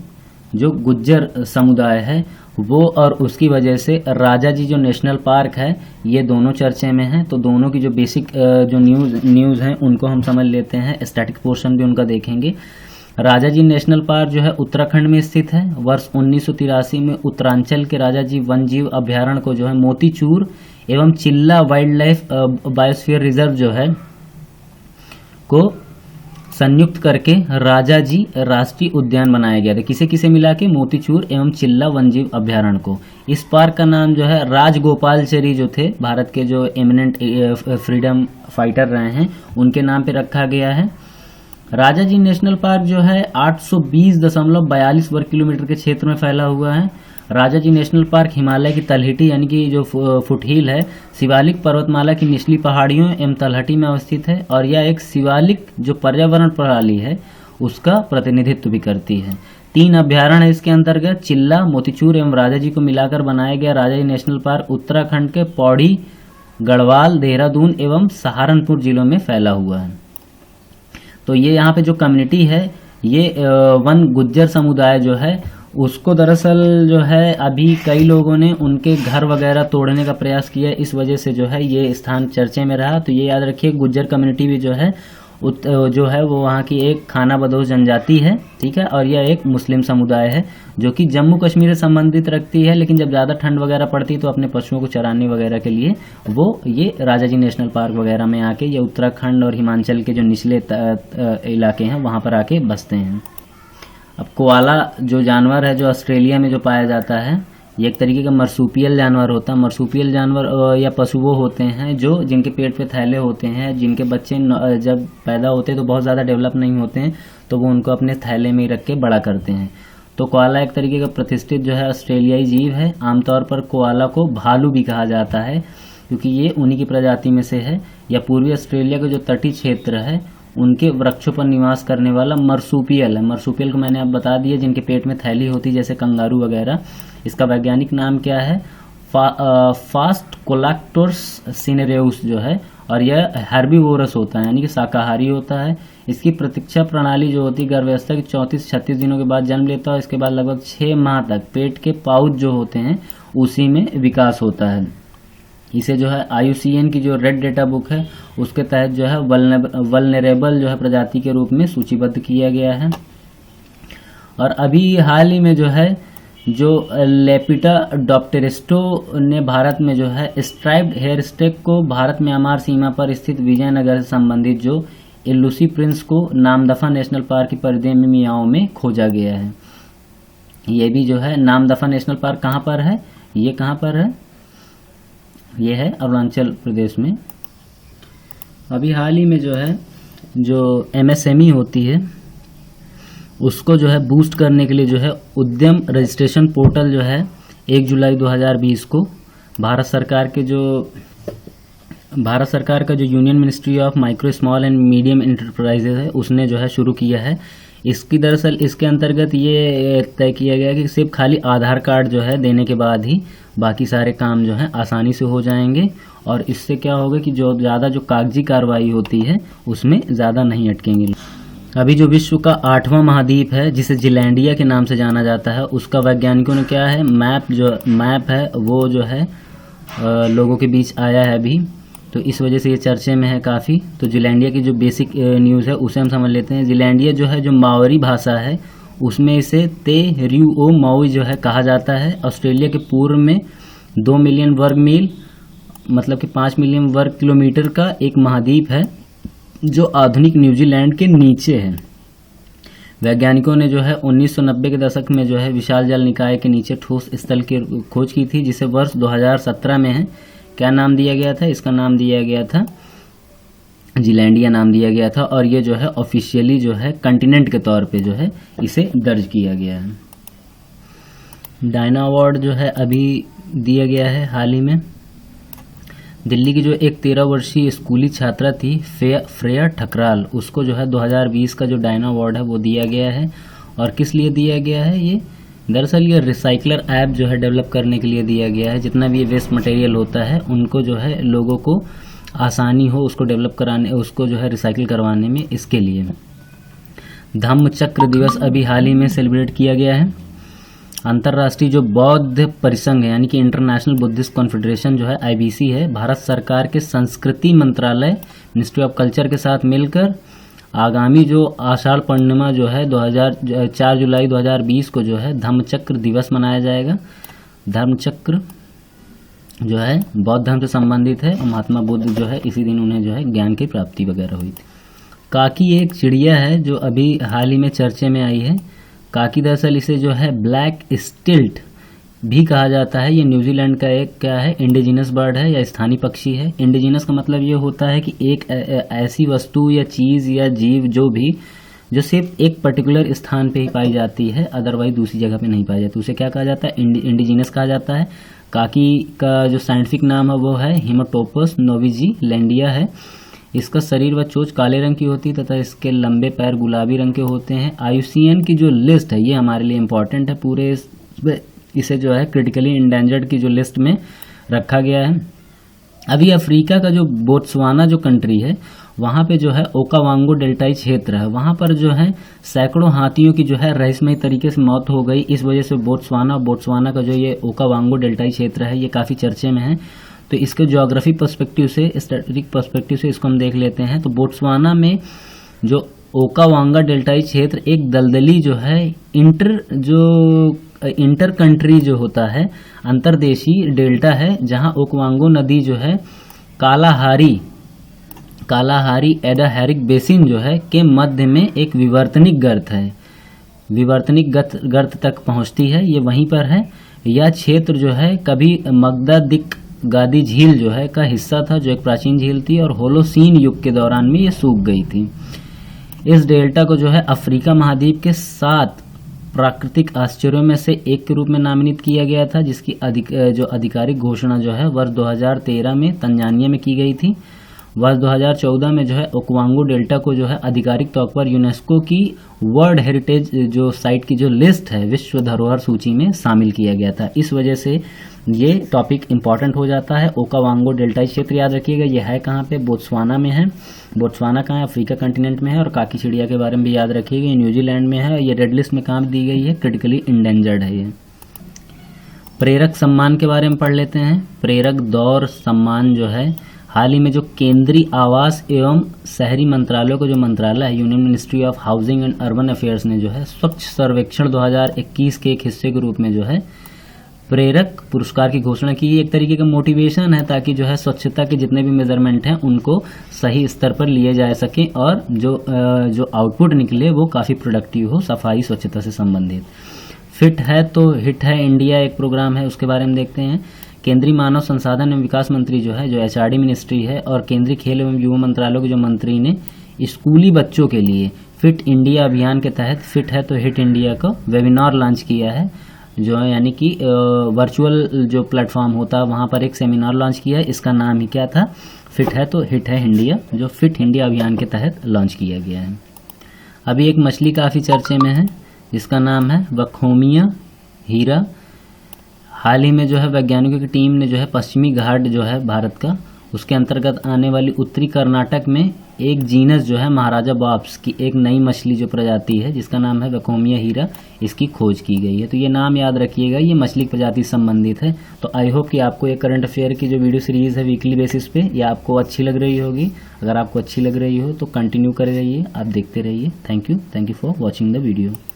जो गुज्जर समुदाय है वो और उसकी वजह से राजाजी जो नेशनल पार्क है ये दोनों चर्चे में हैं। तो दोनों की जो बेसिक जो न्यूज़ हैं उनको हम समझ लेते हैं, स्टैटिक पोर्शन भी उनका देखेंगे। राजाजी नेशनल पार्क जो है उत्तराखंड में स्थित है। वर्ष 1983 में उत्तरांचल के राजाजी वन्यजीव अभ्यारण्य को जो है मोतीचूर एवं चिल्ला वाइल्ड लाइफ बायोस्फीयर रिजर्व जो है को संयुक्त करके राजाजी राष्ट्रीय उद्यान बनाया गया था। किसे मिला के मोतीचूर एवं चिल्ला वन्यजीव अभ्यारण्य को। इस पार्क का नाम जो है राजगोपालचरी जो थे भारत के जो एमिनेंट फ्रीडम फाइटर रहे हैं उनके नाम पे रखा गया है। राजाजी नेशनल पार्क जो है 820.42 वर्ग किलोमीटर के क्षेत्र में फैला हुआ है। राजाजी नेशनल पार्क हिमालय की तलहटी यानी कि जो फुटहिल है शिवालिक पर्वतमाला की निचली पहाड़ियों एवं तलहटी में अवस्थित है और यह एक शिवालिक जो पर्यावरण प्रणाली है उसका प्रतिनिधित्व भी करती है। 3 अभ्यारण्य है इसके अंतर्गत। चिल्ला, मोतीचूर एवं राजाजी को मिलाकर बनाया गया राजाजी नेशनल पार्क उत्तराखंड के पौड़ी, गढ़वाल, देहरादून एवं सहारनपुर जिलों में फैला हुआ है। तो ये यहाँ पे जो कम्युनिटी है ये वन गुज्जर समुदाय जो है उसको दरअसल जो है अभी कई लोगों ने उनके घर वगैरह तोड़ने का प्रयास किया, इस वजह से जो है ये स्थान चर्चे में रहा। तो ये याद रखिए गुज्जर कम्युनिटी भी जो है वो वहाँ की एक खाना बदोश जनजाति है। ठीक है, और यह एक मुस्लिम समुदाय है जो कि जम्मू कश्मीर से संबंधित रखती है, लेकिन जब ज़्यादा ठंड वगैरह पड़ती तो अपने पशुओं को चराने वगैरह के लिए वो ये राजाजी नेशनल पार्क वगैरह में आके ये उत्तराखंड और हिमाचल के जो निचले इलाके हैं वहाँ पर आके बसते हैं। अब कोआला जो जानवर है जो ऑस्ट्रेलिया में जो पाया जाता है ये एक तरीके का मर्सूपियल जानवर होता है। मर्सूपियल जानवर या पशु वो होते हैं जो जिनके पेट पे थैले होते हैं, जिनके बच्चे जब पैदा होते हैं तो बहुत ज़्यादा डेवलप नहीं होते हैं तो वो उनको अपने थैले में ही रख के बड़ा करते हैं। तो कोआला एक तरीके का प्रतिष्ठित जो है ऑस्ट्रेलियाई जीव है। आमतौर पर कोआला को भालू भी कहा जाता है क्योंकि ये उन्हीं की प्रजाति में से है। या पूर्वी ऑस्ट्रेलिया का जो तटीय क्षेत्र है उनके वृक्षों पर निवास करने वाला मर्सूपियल है। मर्सूपियल को मैंने अब बता दिया, जिनके पेट में थैली होती है जैसे कंगारू वगैरह। इसका वैज्ञानिक नाम क्या है? फास्टकोलेक्टोरस सिनेरेउस जो है, और यह हर्बीवोरस होता है यानी कि शाकाहारी होता है। इसकी प्रतीक्षा प्रणाली जो होती है गर्भावस्था की 34-36 दिनों के बाद जन्म लेता है। इसके बाद लगभग 6 माह तक पेट के पाउच जो होते हैं उसी में विकास होता है। इसे जो है IUCN की जो रेड डेटा बुक है उसके तहत जो है वल्नरेबल जो है प्रजाति के रूप में सूचीबद्ध किया गया है। और अभी हाल ही में जो है जो लेपिडाप्टेरिस्टो ने भारत में जो है स्ट्राइप्ड हेयर स्टेक को भारत म्यांमार सीमा पर स्थित विजयनगर से संबंधित जो इलूसी प्रिंस को नामदफा नेशनल पार्क की परिधि में मियाओं में खोजा गया है। ये भी जो है नामदफा नेशनल पार्क कहाँ पर है, ये कहाँ पर है, ये है अरुणाचल प्रदेश में। अभी हाल ही में जो है जो MSME होती है उसको जो है बूस्ट करने के लिए जो है उद्यम रजिस्ट्रेशन पोर्टल जो है 1 जुलाई 2020 को भारत सरकार का जो union ministry of micro small and medium enterprises है उसने जो है शुरू किया है। इसकी दरअसल इसके अंतर्गत ये तय किया गया कि सिर्फ खाली आधार कार्ड जो है देने के बाद ही बाकी सारे काम जो है आसानी से हो जाएंगे और इससे क्या होगा कि जो ज़्यादा जो कागजी कार्रवाई होती है उसमें ज़्यादा नहीं अटकेंगे। अभी जो विश्व का 8वां महाद्वीप है जिसे जिलैंडिया के नाम से जाना जाता है उसका वैज्ञानिकों ने क्या है मैप है वो जो है लोगों के बीच आया है अभी, तो इस वजह से ये चर्चे में है काफ़ी। तो जिलैंडिया की जो बेसिक न्यूज़ है उसे हम समझ लेते हैं। जिलैंडिया जो है जो माओरी भाषा है उसमें इसे ते रियो माओई जो है कहा जाता है। ऑस्ट्रेलिया के पूर्व में 2 मिलियन वर्ग मील मतलब कि 5 मिलियन वर्ग किलोमीटर का एक महाद्वीप है जो आधुनिक न्यूजीलैंड के नीचे है। वैज्ञानिकों ने जो है 1990 के दशक में जो है विशाल जल निकाय के नीचे ठोस स्थल की खोज की थी जिसे वर्ष 2017 में है क्या नाम दिया गया था, इसका नाम दिया गया था जिलैंडिया नाम दिया गया था और ये जो है ऑफिशियली जो है कंटिनेंट के तौर पे जो है इसे दर्ज किया गया है। डायना अवार्ड जो है अभी दिया गया है हाल ही में। दिल्ली की जो एक 13 वर्षीय स्कूली छात्रा थी फ्रेया ठकराल उसको जो है 2020 का जो डायना अवार्ड है वो दिया गया है। और किस लिए दिया गया है, ये दरअसल ये रिसाइकलर ऐप जो है डेवलप करने के लिए दिया गया है। जितना भी ये वेस्ट मटेरियल होता है उनको जो है लोगों को आसानी हो उसको डेवलप कराने उसको जो है रिसाइकिल करवाने में, इसके लिए धम्म चक्र दिवस अभी हाल ही में सेलिब्रेट किया गया है। अंतर्राष्ट्रीय जो बौद्ध परिसंघ है यानी कि इंटरनेशनल बुद्धिस्ट कॉन्फेडरेशन जो है IBC है भारत सरकार के संस्कृति मंत्रालय मिनिस्ट्री ऑफ कल्चर के साथ मिलकर आगामी जो आषाढ़ पूर्णिमा जो है 4 जुलाई 2020 को जो है धम्मचक्र दिवस मनाया जाएगा। धम्मचक्र जो है बौद्ध धर्म से संबंधित है और महात्मा बुद्ध जो है इसी दिन उन्हें जो है ज्ञान की प्राप्ति वगैरह हुई थी। काकी एक चिड़िया है जो अभी हाल ही में चर्चे में आई है। काकी दरअसल इसे जो है ब्लैक स्टिल्ट भी कहा जाता है। ये न्यूजीलैंड का एक क्या है इंडिजिनस बर्ड है या स्थानीय पक्षी है। इंडिजिनस का मतलब ये होता है कि एक ऐसी वस्तु या चीज़ या जीव जो सिर्फ एक पर्टिकुलर स्थान पे ही पाई जाती है अदरवाइज दूसरी जगह पे नहीं पाई जाती, उसे क्या कहा जाता है, इंडिजिनस कहा जाता है। काकी का जो साइंटिफिक नाम है वो है हिमोटोपस नोविजीलैंडिया है। इसका शरीर व चोंच काले रंग की होती है तथा इसके लंबे पैर गुलाबी रंग के होते हैं। IUCN की जो लिस्ट है ये हमारे लिए इम्पोर्टेंट है, पूरे इसे जो है क्रिटिकली इंडेंजर्ड की जो लिस्ट में रखा गया है। अभी अफ्रीका का जो बोत्सवाना जो कंट्री है वहाँ पे जो है ओकावांगो डेल्टाई क्षेत्र है, वहाँ पर जो है सैकड़ों हाथियों की जो है रहस्यमय तरीके से मौत हो गई। इस वजह से बोत्सवाना का जो ये ओकावांगो डेल्टाई क्षेत्र है ये काफ़ी चर्चे में है। तो इसके ज्योग्राफी पर्सपेक्टिव से स्ट्रेटेजिक पर्सपेक्टिव से इसको हम देख लेते हैं। तो बोत्सवाना में जो ओकावांगा डेल्टाई क्षेत्र एक दलदली जो है इंटर कंट्री जो होता है अंतर्देशी डेल्टा है जहां ओकावांगो नदी जो है कालाहारी एडाहेरिक बेसिन जो है के मध्य में एक विवर्तनिक गर्त है, विवर्तनिक गर्त तक पहुंचती है, ये वहीं पर है। यह क्षेत्र जो है कभी मगदादिक गादी झील जो है का हिस्सा था जो एक प्राचीन झील थी और होलोसीन युग के दौरान में ये सूख गई थी। इस डेल्टा को जो है अफ्रीका महाद्वीप के 7 प्राकृतिक आश्चर्यों में से एक के रूप में नामित किया गया था जिसकी जो आधिकारिक घोषणा जो है वर्ष 2013 में तंजानिया में की गई थी। वर्ष 2014 में जो है ओकावांगो डेल्टा को जो है आधिकारिक तौर पर यूनेस्को की वर्ल्ड हेरिटेज जो साइट की जो लिस्ट है विश्व धरोहर सूची में शामिल किया गया था। इस वजह से ये टॉपिक इंपॉर्टेंट हो जाता है। ओकावांगो डेल्टाई क्षेत्र याद रखिएगा, ये है कहाँ पे, बोत्सवाना में है। बोत्सवाना कहाँ है, अफ्रीका कंटिनेंट में है। और काकी चिड़िया के बारे में भी याद रखिएगा, ये न्यूजीलैंड में है। ये रेड लिस्ट में कहाँ दी गई है, क्रिटिकली इंडेंजर्ड है ये। प्रेरक सम्मान के बारे में पढ़ लेते हैं। प्रेरक दौर सम्मान जो है, हाल ही में जो केंद्रीय आवास एवं शहरी मंत्रालय को जो मंत्रालय है, union ministry of housing and urban affairs ने जो है स्वच्छ सर्वेक्षण 2021 के एक हिस्से के रूप में जो है प्रेरक पुरस्कार की घोषणा की। एक तरीके का मोटिवेशन है ताकि जो है स्वच्छता के जितने भी मेजरमेंट हैं उनको सही स्तर पर लिए जा सकें और जो आउटपुट निकले वो काफ़ी प्रोडक्टिव हो, सफाई स्वच्छता से संबंधित। फिट है तो हिट है इंडिया एक प्रोग्राम है, उसके बारे में देखते हैं। केंद्रीय मानव संसाधन एवं विकास मंत्री जो है, जो एचआरडी मिनिस्ट्री है, और केंद्रीय खेल एवं युवा मंत्रालय के जो मंत्री ने स्कूली बच्चों के लिए फिट इंडिया अभियान के तहत फिट है तो हिट इंडिया का वेबिनार लॉन्च किया है, जो है यानी कि वर्चुअल जो प्लेटफॉर्म होता है वहाँ पर एक सेमिनार लॉन्च किया है। इसका नाम ही क्या था, फिट है तो हिट है इंडिया, जो फिट इंडिया अभियान के तहत लॉन्च किया गया है। अभी एक मछली काफ़ी चर्चे में है जिसका नाम है वखोमिया हीरा। हाल ही में जो है वैज्ञानिकों की टीम ने जो है पश्चिमी घाट जो है भारत का, उसके अंतर्गत आने वाली उत्तरी कर्नाटक में एक जीनस जो है महाराजा बॉब्स की एक नई मछली जो प्रजाति है जिसका नाम है वखोमिया हीरा, इसकी खोज की गई है। तो ये नाम याद रखिएगा, ये मछली प्रजाति से संबंधित है। तो आई होप कि आपको ये करंट अफेयर की जो वीडियो सीरीज़ है वीकली बेसिस पे ये आपको अच्छी लग रही होगी। अगर आपको अच्छी लग रही हो तो कंटिन्यू करे रहिए, आप देखते रहिए। Thank you for watching the video.